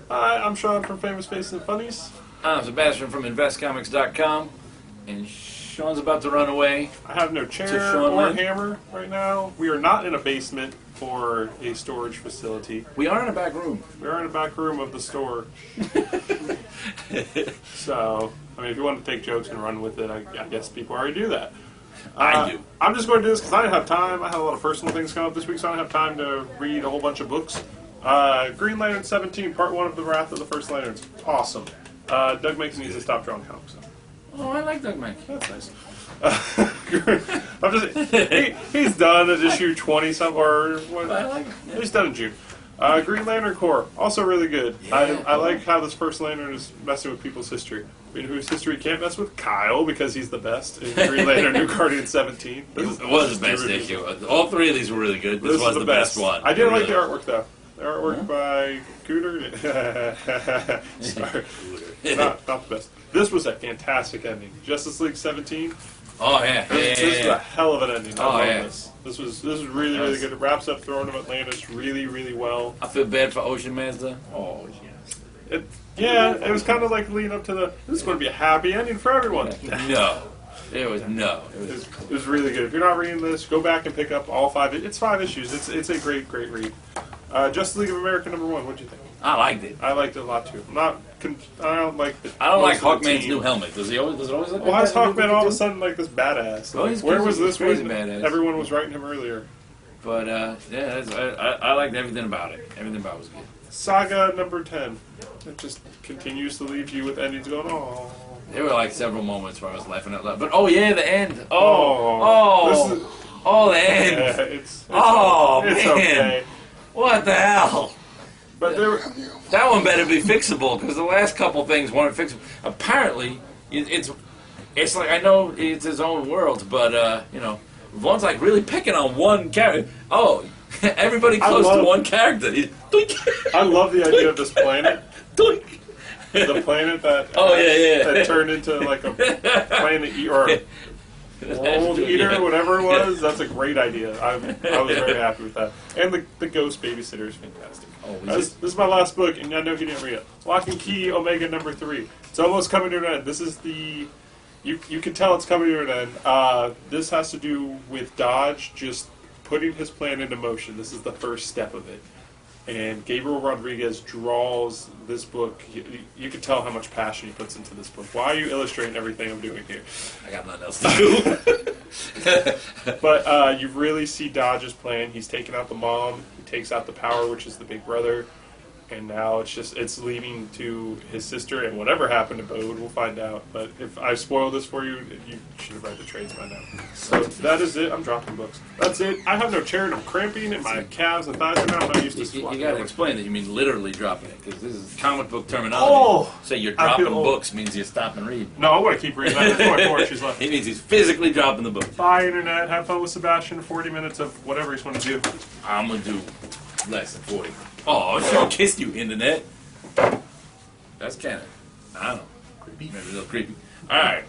Hi, I'm Sean from Famous Faces and Funnies. I'm Sebastian from InvestComics.com, and Sean's about to run away. I have no chair Sean or Lynn. hammer right now. We are not in a basement or a storage facility. We are in a back room. We are in a back room of the store. So, I mean, if you want to take jokes and run with it, I guess people already do that. I do. I'm just going to do this because I didn't have time. I had a lot of personal things coming up this week, so I don't have time to read a whole bunch of books. Green Lantern 17, Part 1 of The Wrath of the First Lanterns. Awesome. Doug Mankey needs to stop drawing comics. So. Oh, I like Doug Mankey. That's nice. He's done at issue 20 something, or what? I like it. Yeah. He's done in June. Green Lantern Corps, also really good. Yeah. I like how this first Lantern is messing with people's history. I mean, whose history can't mess with? Kyle, because he's the best in Green Lantern New Guardian 17. It was the best issue. All three of these were really good. This was the best one. I did like the artwork, though. The artwork by Cooter. Sorry. Not the best. This was a fantastic ending. Justice League 17. Oh, yeah. This is a hell of an ending. I love yeah. this. This was really, really good. It wraps up Throne of Atlantis really, really well. I feel bad for Ocean Master. Oh, yes. It was kind of like leading up to this is going to be a happy ending for everyone. No. It was It was really good. If you're not reading this, go back and pick up all 5. It's 5 issues. It's a great, great read. Justice League of America #1. What'd you think? I liked it. I liked it a lot too. I don't like. I don't like Hawkman's new helmet. Does it always look like Why is that? Hawkman all of a sudden like this badass? Well, he's Where was he's this crazy when badass. everyone was writing him earlier? But I liked everything about it. Everything about it was good. Saga #10. It just continues to leave you with endings going, oh. There were like several moments where I was laughing out loud. But the end. The end. Yeah, it's man. okay. What the hell? But That one better be fixable because the last couple things weren't fixable. Apparently, it's like I know it's his own world, but one's like really picking on one character. Oh, everybody close to one character. I love the idea of this planet. Doink. The planet that that turned into like a planet or world eater, whatever it was. That's a great idea. I was very happy with that. And the ghost babysitter is fantastic. Oh, this is my last book, and I know you didn't read it. Lock and Key Omega #3. It's almost coming to an end. This is the you can tell it's coming to an end. This has to do with Dodge just putting his plan into motion. This is the first step of it. And Gabriel Rodriguez draws this book. You can tell how much passion he puts into this book. Why are you illustrating everything I'm doing here? I got nothing else to do. But you really see Dodge's plan. He's taken out the mom. He takes out the Power, which is the big brother. And now it's leading to his sister. And whatever happened to Bode, we'll find out. But if I spoiled this for you, you should have read the trades by now. So that is it. I'm dropping books. That's it. I have no chair and I'm cramping and my calves and thighs are now. I'm not used to squatting. You got to explain that you mean literally dropping it because this is comic book terminology. So you're dropping books means you stop and read. No, I want to keep reading that. That's my board. She's left. It means he's physically dropping the book. Bye, Internet. Have fun with Sebastian. 40 minutes of whatever he's going to do. I'm going to do less than 40. Oh, Sean kissed you, Internet. That's kind of, I don't know, creepy. Maybe a little creepy. All right.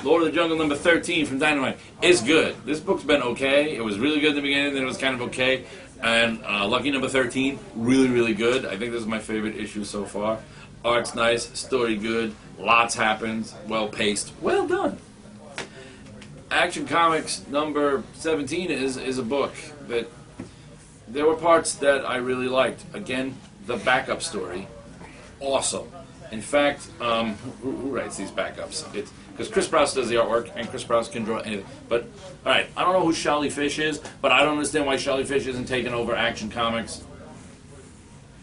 Lord of the Jungle #13 from Dynamite. It's good. This book's been okay. It was really good at the beginning, then it was kind of okay. And Lucky #13, really, really good. I think this is my favorite issue so far. Art's nice, story good, lots happens, well-paced, well done. Action Comics #17 is a book that there were parts that I really liked. Again, the backup story, awesome. In fact, who writes these backups? It's because Chris Sprouse does the artwork, and Chris Sprouse can draw anything. But all right, I don't know who Shelly Fish is, but I don't understand why Shelly Fish isn't taking over Action Comics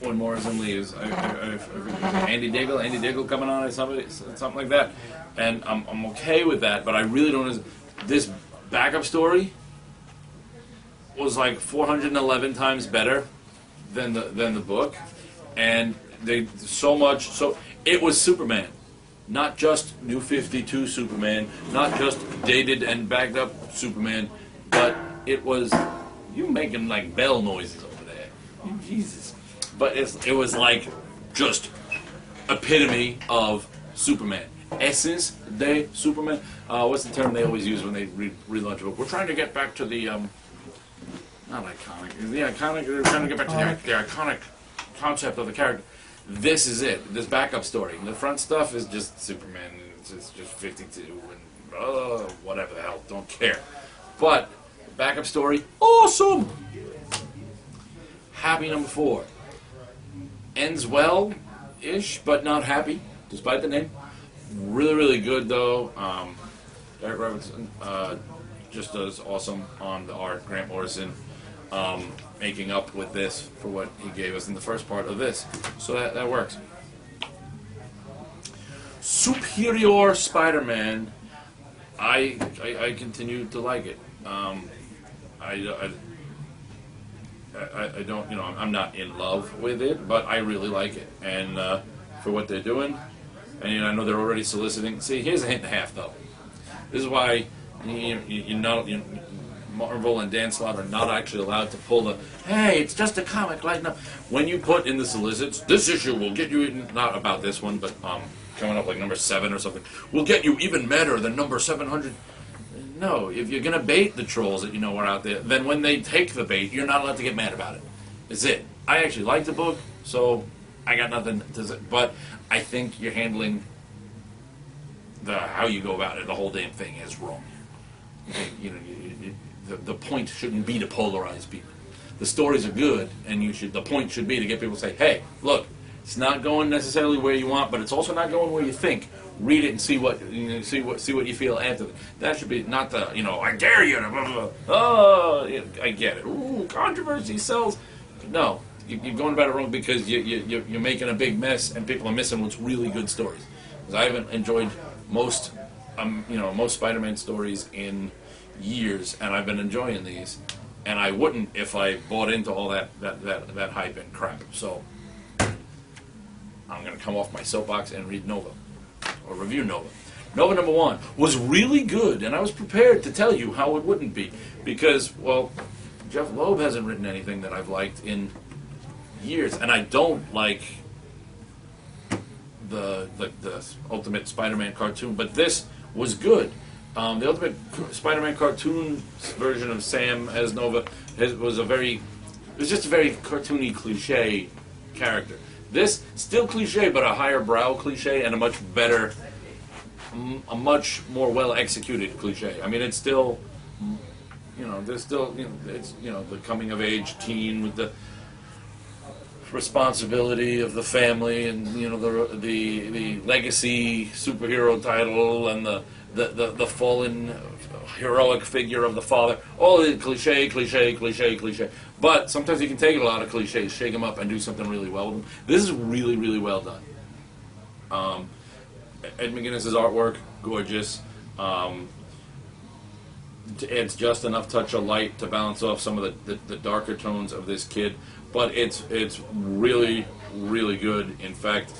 when Morrison leaves. Andy Diggle coming on or something like that, and I'm okay with that. But I really don't understand. This backup story was like 411 times better than the book, and they so it was Superman, not just New 52 Superman, not just dated and backed up Superman, but it was you making like bell noises over there, Jesus. But it was like just epitome of Superman. Essence de Superman. What's the term they always use when they relaunch a book? We're trying to get back to the not iconic. The iconic. They're trying to get back to the iconic concept of the character. This is it. This backup story. The front stuff is just Superman. It's just 52 and whatever the hell. Don't care. But backup story, awesome. Happy number 4. Ends well-ish, but not happy, despite the name. Really, really good though. Derek Robertson just does awesome on the art. Grant Morrison making up with this for what he gave us in the first part of this. So that works. Superior Spider-Man. I continue to like it. I don't, I'm not in love with it, but I really like it. And for what they're doing, and I know they're already soliciting. See, here's a hint and a half, though. This is why Marvel and Dan Slott are not actually allowed to pull the, hey, it's just a comic, lighten up. When you put in the solicits, this issue will get you, not about this one, but coming up like number 7 or something, will get you even madder than number 700. No, if you're going to bait the trolls that are out there, then when they take the bait, you're not allowed to get mad about it. It's it. I actually like the book, so I got nothing to say. But I think you're handling how you go about it, the whole damn thing, is wrong. The point shouldn't be to polarize people. The stories are good, and the point should be to get people to say, hey, look, it's not going necessarily where you want, but it's also not going where you think. Read it and see what you feel after. That should be not the I dare you to blah, blah, blah. Oh, I get it. Ooh, controversy sells. No, you're going about it wrong because you're making a big mess and people are missing what's really good stories. Because I haven't enjoyed most Spider-Man stories in years, and I've been enjoying these, and I wouldn't if I bought into all that hype and crap. So I'm going to come off my soapbox and read Nova. Or review Nova. Nova number 1 was really good, and I was prepared to tell you how it wouldn't be. Because, well, Jeff Loeb hasn't written anything that I've liked in years, and I don't like the Ultimate Spider-Man cartoon, but this was good. The Ultimate Spider-Man cartoon version of Sam as Nova was just a very cartoony cliche character. This, still cliche, but a higher brow cliche and a much better, a much more well-executed cliche. I mean, it's still, there's still, it's, the coming-of-age teen with the responsibility of the family and, the legacy superhero title and the fallen heroic figure of the father. All the cliche. But sometimes you can take a lot of cliches, shake them up, and do something really well with them. This is really, really well done. Ed McGuinness's artwork, gorgeous. Adds just enough touch of light to balance off some of the darker tones of this kid. But it's really, really good. In fact,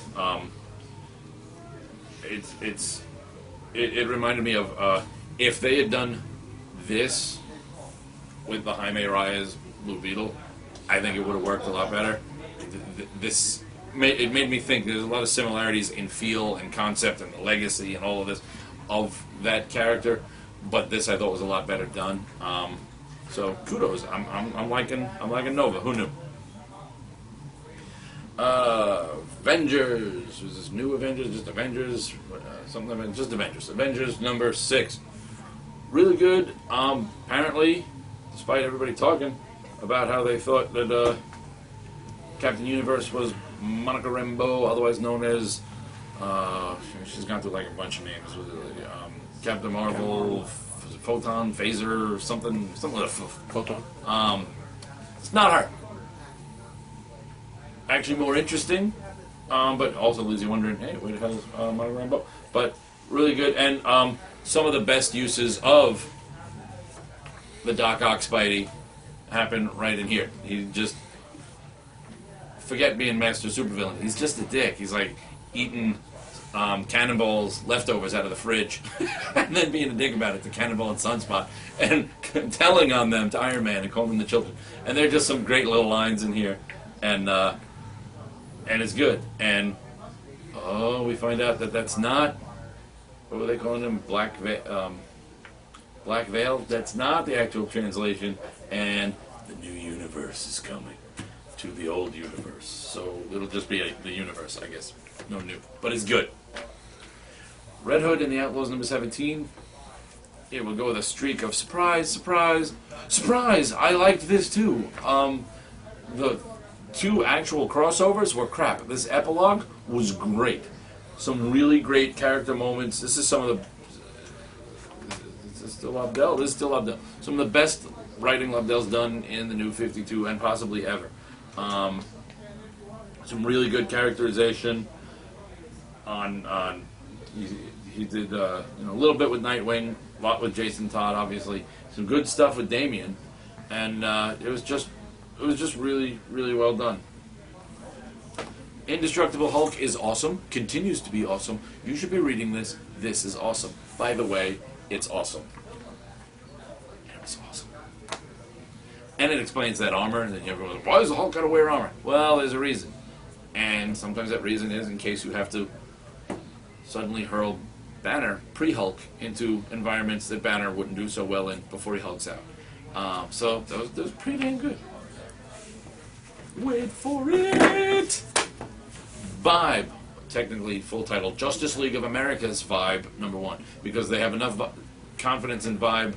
it reminded me of if they had done this with the Jaime Reyes Blue Beetle, I think it would have worked a lot better. It made me think there's a lot of similarities in feel and concept and the legacy and all of this of that character, but this I thought was a lot better done. So kudos. I'm liking Nova. Who knew? Avengers. Was this new Avengers? Just Avengers? Something? Just Avengers. Avengers number 6. Really good. Apparently, despite everybody talking about how they thought that Captain Universe was Monica Rambeau, otherwise known as she's gone through like a bunch of names. Captain Marvel, Photon, Phaser, something like Photon. It's not her. Actually, more interesting, but also leaves you wondering, hey, where the hell is Monica Rambeau? But really good, and some of the best uses of the Doc Ock Spidey happen right in here. He just, forget being master supervillain. He's just a dick. He's like eating Cannonball's leftovers out of the fridge and then being a dick about it to Cannonball and Sunspot and telling on them to Iron Man and calling them the children. And there are just some great little lines in here, and it's good. And we find out that that's not, what were they calling him? Black Veil. That's not the actual translation. And the new universe is coming to the old universe. So it'll just be the universe, I guess. No new. But it's good. Red Hood and the Outlaws number 17. Here we'll go with a streak of surprise, surprise, surprise! I liked this too. The two actual crossovers were crap. This epilogue was great. Some really great character moments. This is some of the... Is this still Lobdell? This is still Lobdell. Some of the best writing Lobdell's done in the New 52 and possibly ever. Some really good characterization on he did a little bit with Nightwing, a lot with Jason Todd, obviously. Some good stuff with Damian, and it was just really, really well done. Indestructible Hulk is awesome, continues to be awesome. You should be reading this. This is awesome. By the way, it's awesome. It was awesome. And it explains that armor, and then everyone's like, why does the Hulk gotta wear armor? Well, there's a reason. And sometimes that reason is in case you have to suddenly hurl Banner, pre-Hulk, into environments that Banner wouldn't do so well in before he hulks out. So that was pretty damn good. Wait for it! Vibe, technically full title, Justice League of America's Vibe, number 1, because they have enough confidence in Vibe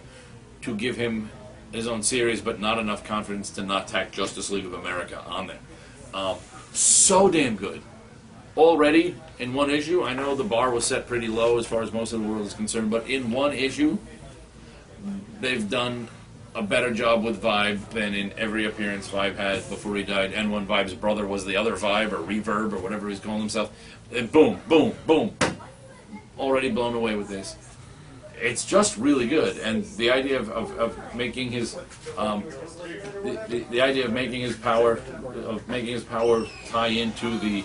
to give him his own series, but not enough confidence to not tack Justice League of America on there. So damn good. Already, in one issue, I know the bar was set pretty low as far as most of the world is concerned, but in one issue, they've done a better job with Vibe than in every appearance Vibe had before he died, and when Vibe's brother was the other Vibe, or Reverb, or whatever he's calling himself. And boom, boom, boom. Already blown away with this. It's just really good, and the idea of making his the idea of making his power tie into the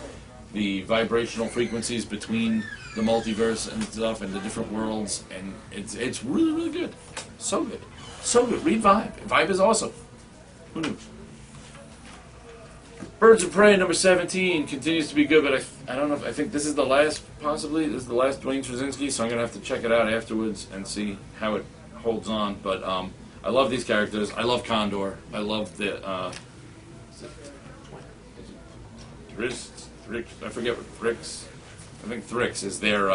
vibrational frequencies between the multiverse and stuff and the different worlds, and it's really, really good. So good. So good. Read Vibe. Vibe is awesome. Who knew? Birds of Prey number 17 continues to be good, but I don't know if I think this is the last, possibly this is the last Dwayne Straczynski, so I'm gonna have to check it out afterwards and see how it holds on. But I love these characters. I love Condor. I love the I forget what Thrix. I think Thrix is their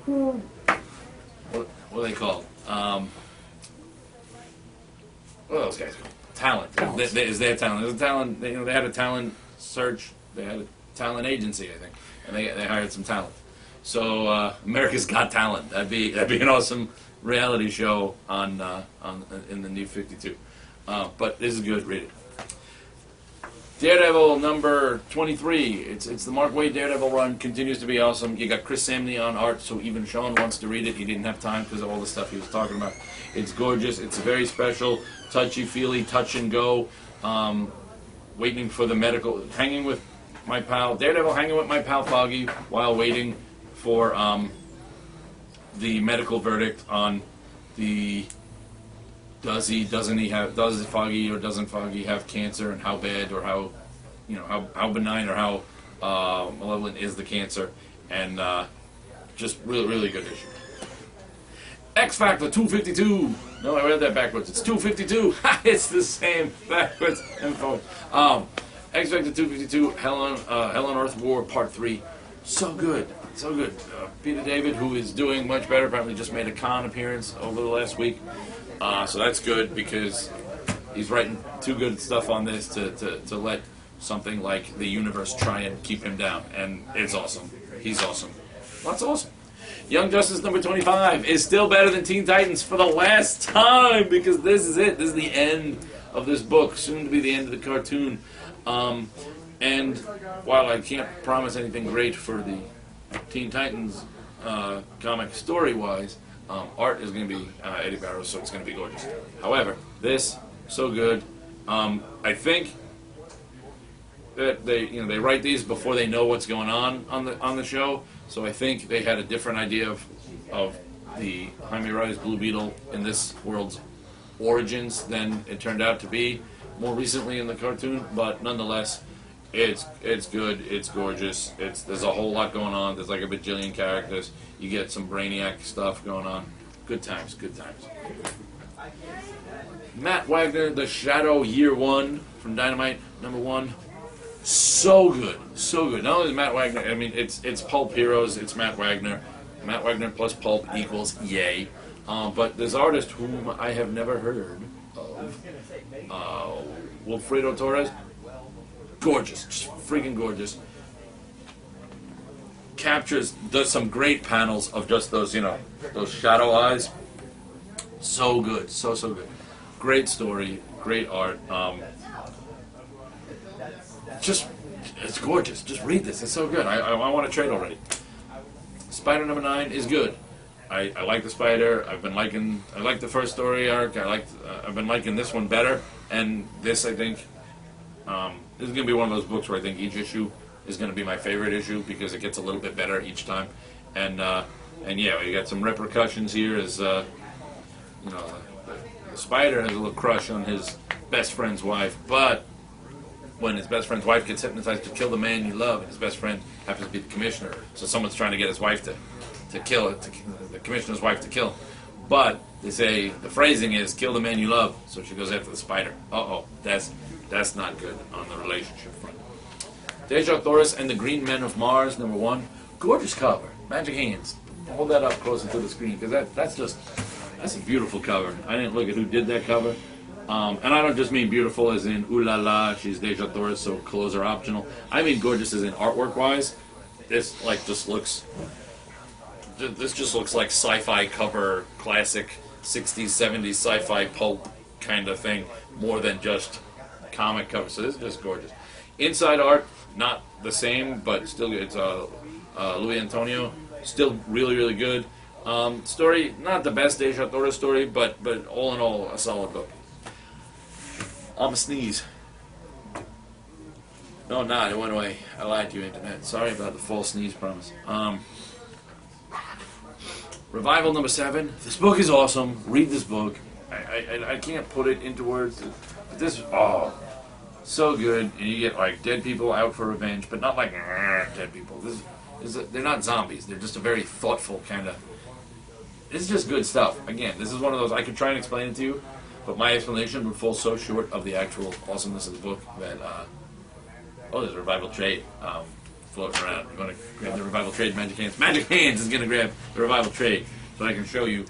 what are they called? What are those guys called? Talent. Is their talent? There's a talent. They had a talent search. They had a talent agency, I think, and they hired some talent. So America's Got Talent. That'd be an awesome reality show on in the New 52. But this is good. Read it. Daredevil number 23. It's the Mark Waid Daredevil run. Continues to be awesome. You got Chris Samney on art, so even Shaun wants to read it. He didn't have time because of all the stuff he was talking about. It's gorgeous. It's very special. Touchy-feely, touch and go. Waiting for the medical. Hanging with my pal Daredevil, hanging with my pal Foggy while waiting for the medical verdict on the does Foggy or doesn't Foggy have cancer, and how bad or how how benign or how malevolent is the cancer, and just really, really good issue. X Factor 252. No, I read that backwards. It's 252. It's the same backwards and forward. X Factor 252. Hell on Earth War Part 3. So good, so good. Peter David, who is doing much better, apparently just made a con appearance over the last week. So that's good because he's writing too good stuff on this to let something like the universe try and keep him down. And it's awesome. He's awesome. That's awesome. Young Justice number 25 is still better than Teen Titans for the last time because this is it. This is the end of this book, soon to be the end of the cartoon. And while I can't promise anything great for the Teen Titans comic story-wise, art is going to be Eddie Barrows, so it's going to be gorgeous. However, this, so good. I think that they write these before they know what's going on the show. So I think they had a different idea of the Jaime Reyes Blue Beetle in this world's origins than it turned out to be more recently in the cartoon. But nonetheless, it's good. It's gorgeous. There's a whole lot going on. There's like a bajillion characters. You get some Brainiac stuff going on. Good times. Good times. Matt Wagner, The Shadow, Year 1 from Dynamite, #1. So good, so good. Not only is Matt Wagner, I mean, it's Pulp Heroes, it's Matt Wagner. Matt Wagner plus Pulp equals yay. But this artist whom I have never heard of, Wilfredo Torres, gorgeous, just freaking gorgeous. Does some great panels of just those, those shadow eyes. So good, so good. Great story, great art. It's gorgeous. Just read this. It's so good. I want to trade already. Spider #9 is good. I like the Spider. I like the first story arc. I've been liking this one better. And this, I think, this is going to be one of those books where I think each issue is going to be my favorite issue because it gets a little bit better each time. And yeah, we got some repercussions here as, the Spider has a little crush on his best friend's wife, but when his best friend's wife gets hypnotized to kill the man you love, and his best friend happens to be the commissioner, so someone's trying to get his wife to kill it, the commissioner's wife to kill. But they say the phrasing is "kill the man you love," so she goes after the Spider. That's not good on the relationship front. Deja Thoris and the Green Men of Mars, #1, gorgeous cover, magic hands. Hold that up closer to the screen because that's a beautiful cover. I didn't look at who did that cover. And I don't just mean beautiful as in ooh la la, she's Deja Thoris, so clothes are optional. I mean gorgeous as in artwork wise. This just looks like sci-fi cover, classic 60s, 70s sci-fi pulp kind of thing, more than just comic cover. So this is just gorgeous. Inside art, not the same, but still good. It's Luis Antonio, still really good. Story, not the best Deja Thoris story, but all in all, a solid book. I'm a sneeze. No, it went away. I lied to you, Internet. Sorry about the false sneeze promise. Revival #7. This book is awesome. Read this book. I can't put it into words. This, so good. And you get like dead people out for revenge, but not like dead people. They're not zombies. They're just a very thoughtful kind of. It's just good stuff. Again, this is one of those I could try and explain it to you. But my explanation would fall so short of the actual awesomeness of the book that, there's a Revival Trade floating around. You want to grab the Revival Trade, Magic Hands? Magic Hands is going to grab the Revival Trade so I can show you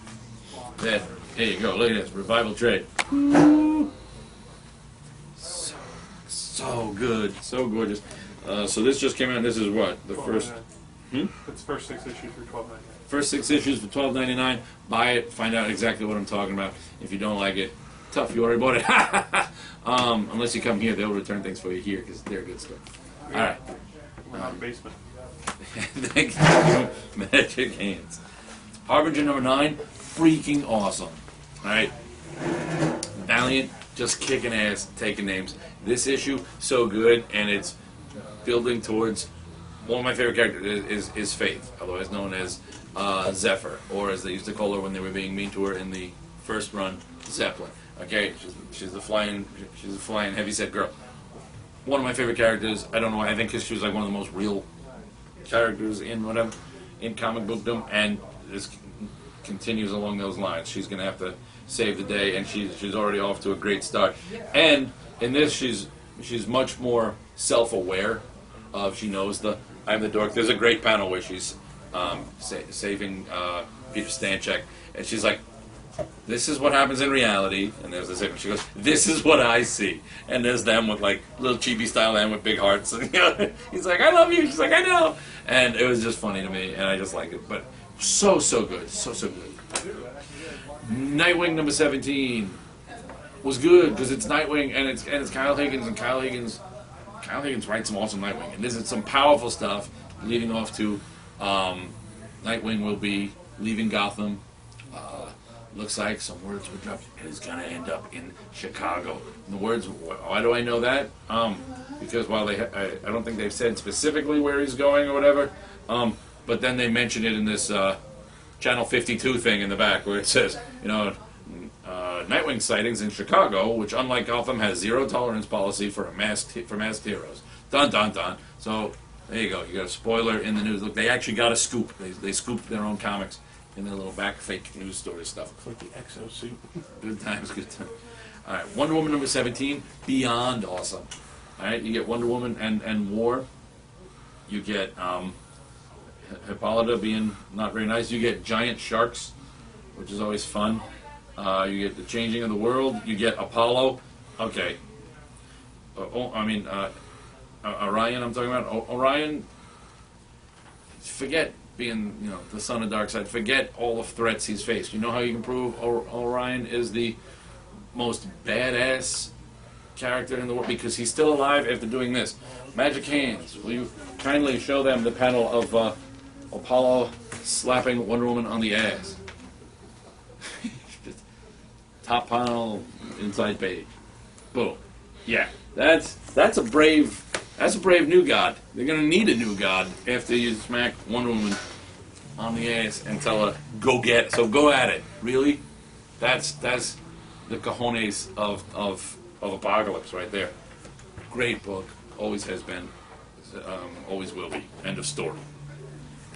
that. There you go. Look at this. Revival Trade. Woo! So good. So gorgeous. So this just came out. This is what? The first... It's first 6 issues for $12.99. First 6 issues for $12.99. Buy it. Find out exactly what I'm talking about. If you don't like it, tough. You already bought it. Unless you come here, they'll return things for you here because they're good stuff. All right. We're not in the basement. Thank you. Magic Hands. Harbinger #9. Freaking awesome. All right. Valiant, just kicking ass, taking names. This issue, so good, and it's building towards. One of my favorite characters is Faith, otherwise known as Zephyr, or as they used to call her when they were being mean to her in the first run, Zeppelin. Okay, she's a flying heavyset girl. One of my favorite characters. I don't know why. I think because she was like one of the most real characters in comic bookdom, and this continues along those lines. She's gonna have to save the day, and she's already off to a great start. And in this, she's much more self-aware of. She knows I'm the dork. There's a great panel where she's saving Peter Stanchek, and she's like, "This is what happens in reality." And there's this image. She goes, "This is what I see." And there's them with like little chibi style them with big hearts. And, he's like, "I love you." She's like, "I know." And it was just funny to me, and I just like it. But so good, so good. Nightwing #17 was good because it's Nightwing and it's Kyle Higgins, and Kyle Higgins writes some awesome Nightwing, and this is some powerful stuff leading off to Nightwing will be leaving Gotham. Looks like some words were dropped, and it's gonna end up in Chicago. And the words, why do I know that? Because while I don't think they've said specifically where he's going or whatever, but then they mention it in this Channel 52 thing in the back where it says, Nightwing sightings in Chicago, which unlike Gotham has zero tolerance policy for masked heroes. Dun dun dun. So there you go. You got a spoiler in the news. Look, they actually got a scoop. They scooped their own comics in their little back fake news story stuff. It's like the exosuit. Good times, good times. All right, Wonder Woman number 17, beyond awesome. All right, you get Wonder Woman and War. You get Hippolyta being not very nice. You get giant sharks, which is always fun. You get the changing of the world. You get Apollo. Okay. Orion, I'm talking about. Orion, forget being, the son of Darkseid. Forget all the threats he's faced. You know how you can prove Orion is the most badass character in the world? Because he's still alive after doing this. Magic hands. Will you kindly show them the panel of Apollo slapping Wonder Woman on the ass? Top panel, inside page. Boom. Yeah, that's a brave new god. They're gonna need a new god after you smack Wonder Woman on the ass and tell her go get it. So go at it. Really? That's the cojones of Apocalypse right there. Great book. Always has been. Always will be. End of story.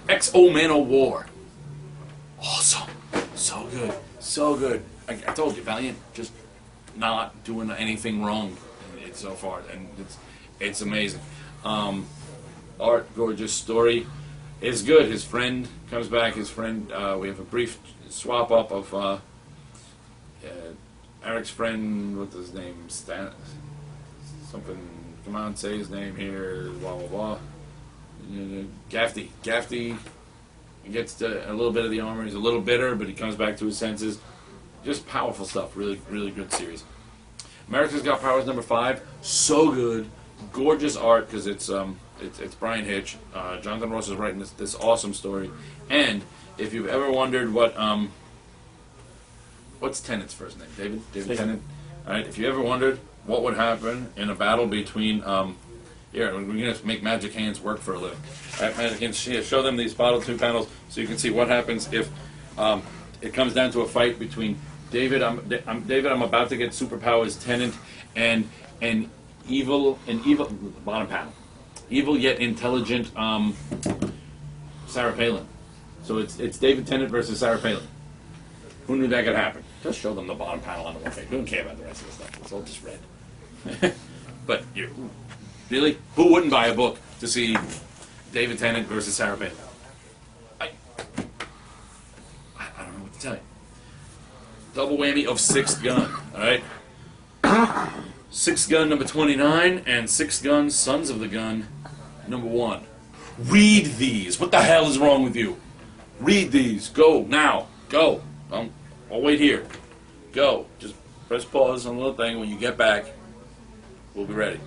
X-O-Man of War. Awesome. So good. So good. I told you, Valiant just not doing anything wrong in it so far, and it's amazing. Art, gorgeous, story is good. His friend comes back. His friend, we have a brief swap up of Eric's friend. What's his name? Something. Come on, say his name here. Blah blah blah. Gafty. Gafty gets a little bit of the armor. He's a little bitter, but he comes back to his senses. Just powerful stuff. Really, really good series. America's Got Powers number 5. So good. Gorgeous art because it's Brian Hitch. Jonathan Ross is writing this awesome story. And if you've ever wondered what's Tennant's first name? David Tennant. All right. If you ever wondered what would happen in a battle between we're going to make Magic Hands work for a living. All right, Magic Hands. Show them these two panels so you can see what happens if it comes down to a fight between David. I'm about to get superpowers. Tennant and evil bottom panel. Evil yet intelligent Sarah Palin. So it's David Tennant versus Sarah Palin. Who knew that could happen? Just show them the bottom panel on the one page. We don't care about the rest of the stuff. It's all just red. But really, who wouldn't buy a book to see David Tennant versus Sarah Palin? I don't know what to tell you. Double whammy of Sixth Gun. All right. Sixth Gun number 29 and Sixth Gun Sons of the Gun number 1. Read these. What the hell is wrong with you? Read these. Go now. Go. I'll wait here. Go. Just press pause on the little thing. When you get back, we'll be ready.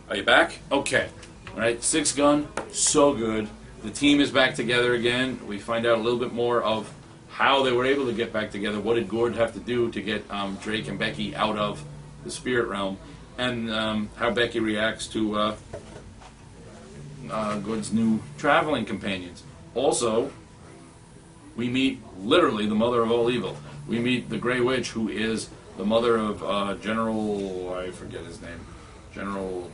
Are you back? Okay. All right. Sixth Gun. So good. The team is back together again. We find out a little bit more of how they were able to get back together. What did Gord have to do to get Drake and Becky out of the spirit realm, and how Becky reacts to Gord's new traveling companions. Also, we meet literally the mother of all evil. We meet the Grey Witch, who is the mother of General, I forget his name, General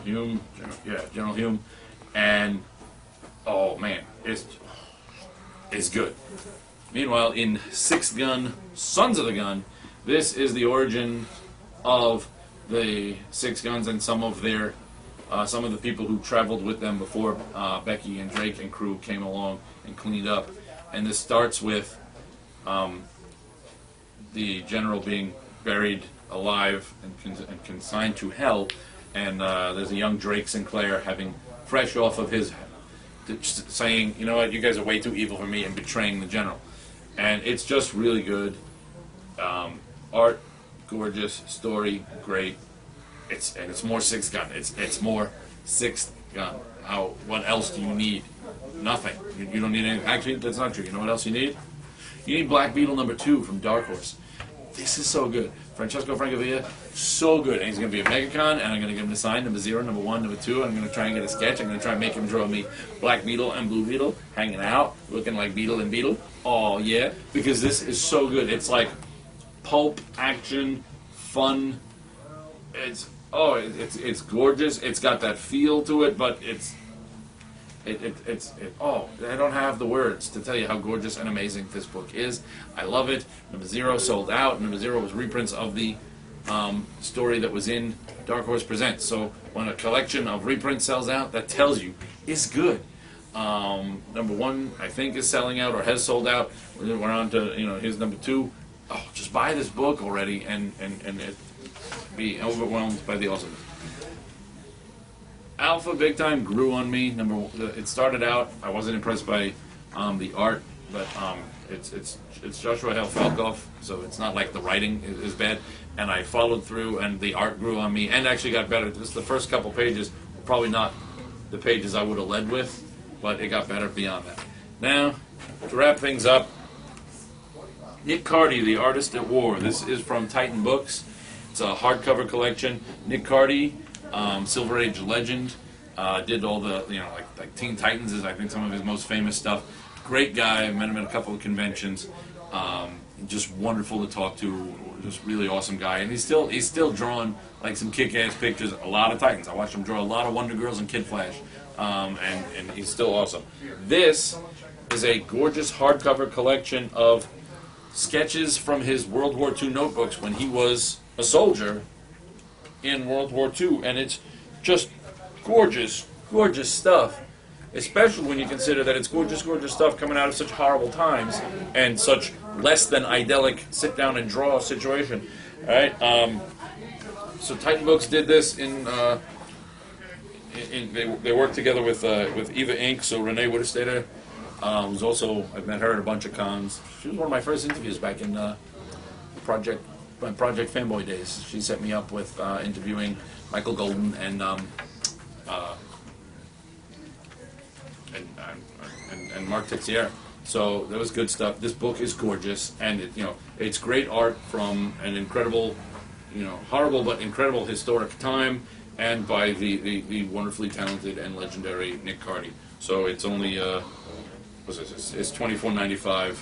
Hume. General Hume, and oh man, it's good. Meanwhile, in Sixth Gun, Sons of the Gun, this is the origin of the Six Guns and some of the people who traveled with them before Becky and Drake and crew came along and cleaned up. And this starts with the general being buried alive and consigned to hell, and there's a young Drake Sinclair having fresh off of his saying, you know what, you guys are way too evil for me, and betraying the general. And it's just really good. Art, gorgeous, story, great. It's more Sixth Gun. It's more Sixth Gun. What else do you need? Nothing. You don't need anything. Actually, that's not true. You know what else you need? You need Black Beetle number 2 from Dark Horse. This is so good. Francesco Francavilla, so good. And he's going to be a Megacon, and I'm going to give him the sign, number 0, number 1, number 2. I'm going to try and get a sketch. I'm going to try and make him draw me Black Beetle and Blue Beetle hanging out, looking like Beetle and Beetle. Oh, yeah. Because this is so good. It's like pulp, action, fun. It's gorgeous. It's got that feel to it, but I don't have the words to tell you how gorgeous and amazing this book is. I love it. Number 0 sold out. Number 0 was reprints of the story that was in Dark Horse Presents. So when a collection of reprints sells out, that tells you it's good. Number 1, I think, is selling out or has sold out. We're on to, here's number 2. Oh, just buy this book already and be overwhelmed by the awesomeness. Alpha big time grew on me. It started out, I wasn't impressed by the art, but it's Joshua Hale Falkoff, so it's not like the writing is bad. And I followed through, and the art grew on me, and actually got better. Just the first couple pages were probably not the pages I would have led with, but it got better beyond that. Now, to wrap things up, Nick Cardy, The Artist at War. This is from Titan Books. It's a hardcover collection. Nick Cardy, Silver Age legend, did all the, like Teen Titans is, I think, some of his most famous stuff. Great guy. I met him at a couple of conventions. Just wonderful to talk to. Just really awesome guy. And he's still drawing like some kick-ass pictures. A lot of Titans. I watched him draw a lot of Wonder Girls and Kid Flash. And he's still awesome. This is a gorgeous hardcover collection of sketches from his World War II notebooks when he was a soldier in World War II, and it's just gorgeous, gorgeous stuff, especially when you consider that it's gorgeous, gorgeous stuff coming out of such horrible times and such less than idyllic sit down and draw situation. All right, so Titan Books did this they worked together with Eva Inc. So Renee Whittastader was also, I've met her at a bunch of cons. She was one of my first interviews back in Project Fanboy days. She set me up with interviewing Michael Golden and Mark Texier. So that was good stuff. This book is gorgeous, and it's great art from an incredible, horrible but incredible historic time, and by the wonderfully talented and legendary Nick Cardy. So it's only it's $24.95.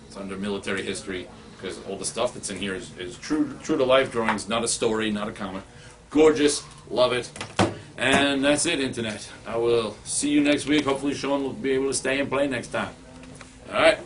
It's under military history, because all the stuff that's in here is true to life drawings, not a story, not a comic. Gorgeous, love it. And that's it, Internet. I will see you next week. Hopefully Shaun will be able to stay and play next time. All right.